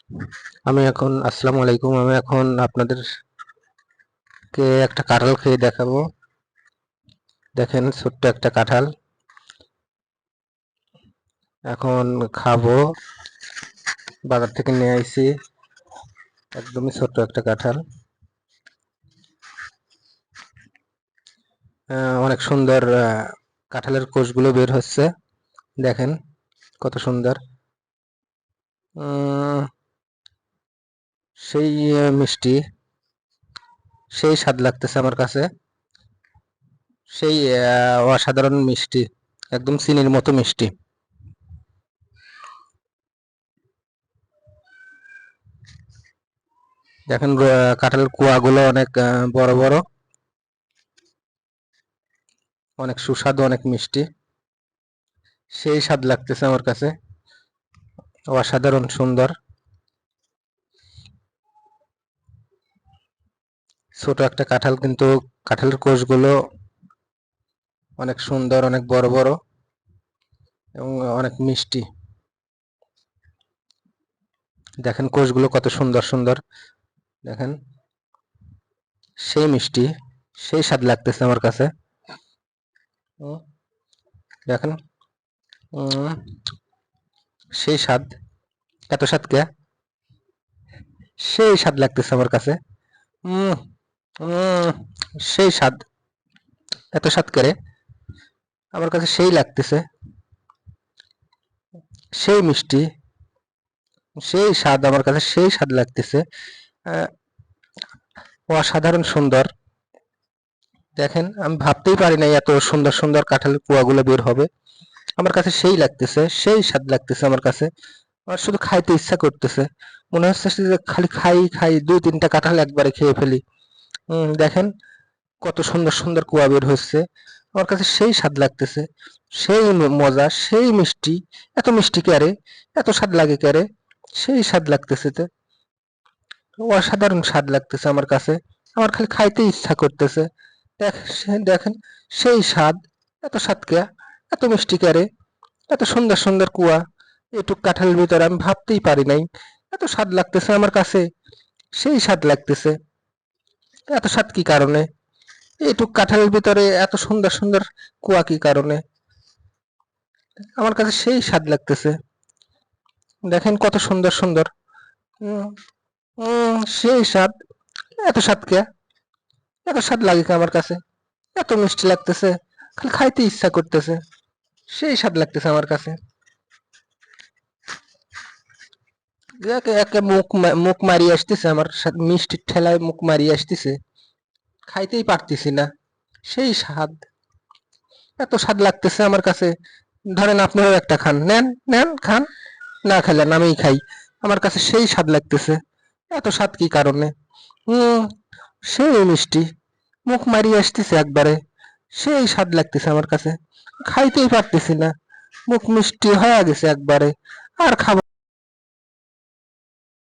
আসসালামু আলাইকুম। আমি এখন আপনাদেরকে একটা কাঁঠাল খেয়ে দেখাবো। দেখেন, ছোট্ট একটা কাঁঠাল এখন খাবো। বাজার থেকে নিয়ে আইছি, একদমই ছোট্ট একটা কাঁঠাল। অনেক সুন্দর কাঁঠালের কোষগুলো বের হচ্ছে। দেখেন কত সুন্দর। সেই মিষ্টি, সেই স্বাদ লাগতেছে আমার কাছে। সেই অসাধারণ মিষ্টি, একদম চিনির মতো মিষ্টি। দেখেন কাঁঠালের কুয়াগুলো অনেক বড় বড়, অনেক সুস্বাদু, অনেক মিষ্টি। সেই স্বাদ লাগতেছে আমার কাছে, অসাধারণ সুন্দর। ছোট একটা কাঁঠাল, কিন্তু কাঁঠালের কোষগুলো অনেক সুন্দর, অনেক বড় বড় এবং অনেক মিষ্টি। দেখেন কোষগুলো কত সুন্দর সুন্দর। দেখেন, সেই মিষ্টি, সেই স্বাদ লাগতেছে আমার কাছে। দেখেন, সেই স্বাদ, এত স্বাদ কে, সেই স্বাদ লাগতেছে আমার কাছে। উম সেই স্বাদ, এত স্বাদ করে আমার কাছে সেই লাগতেছে। সেই মিষ্টি, সেই স্বাদ, আমার কাছে সেই স্বাদ লাগতেছে। অসাধারণ সুন্দর। দেখেন, আমি ভাবতেই পারি নাই এত সুন্দর সুন্দর কাঁঠালের কুয়াগুলো বের হবে। আমার কাছে সেই লাগতেছে, সেই স্বাদ লাগতেছে আমার কাছে। আমার শুধু খাইতে ইচ্ছা করতেছে, মনে হচ্ছে যে খালি খাই খাই, 2-3টা কাঁঠাল একবারে খেয়ে ফেলি। দেখেন কত সুন্দর সুন্দর কুয়া বের হচ্ছে। আমার কাছে সেই স্বাদ লাগতেছে, সেই মজা, সেই মিষ্টি। এত মিষ্টি ক্যারে, এত স্বাদ লাগে ক্যারে, সেই স্বাদ লাগতেছে। অসাধারণ স্বাদ লাগতেছে আমার কাছে। আমার খালি খাইতে ইচ্ছা করতেছে। দেখেন, সেই স্বাদ, এত স্বাদ কে, এত মিষ্টি ক্যারে, এত সুন্দর সুন্দর কুয়া এটুক কাঁঠালের ভিতরে আমি ভাবতেই পারি নাই এত স্বাদ লাগতেছে আমার কাছে। সেই স্বাদ লাগতেছে। এত স্বাদ কি কারণে? এইটুক কাঁঠালের ভিতরে এত সুন্দর সুন্দর কুয়া কি কারণে? আমার কাছে সেই স্বাদ লাগতেছে। দেখেন কত সুন্দর সুন্দর। উম, সেই স্বাদ, এত স্বাদ কে, এত স্বাদ লাগে কে আমার কাছে? এত মিষ্টি লাগতেছে, খালি খাইতে ইচ্ছা করতেছে। সেই স্বাদ লাগতেছে আমার কাছে। একে একে মুখ মারিয়ে আসতেছে, আমার মিষ্টির ঠেলায় মুখ মারিয়ে আসতেছে। খাইতেই পারতেছি না, সেই স্বাদ, এত স্বাদ লাগতেছে আমার কাছে। ধরেন আপনারাও একটা খান, নেন নেন খান, না খেলেন আমিই খাই। আমার কাছে সেই স্বাদ লাগতেছে। এত স্বাদ কি কারণে? হম সেই মিষ্টি, মুখ মারিয়ে আসতেছে একবারে। সেই স্বাদ লাগতেছে আমার কাছে, খাইতেই পারতেছি না। মুখ মিষ্টি হয়ে গেছে একবারে, আর খাবো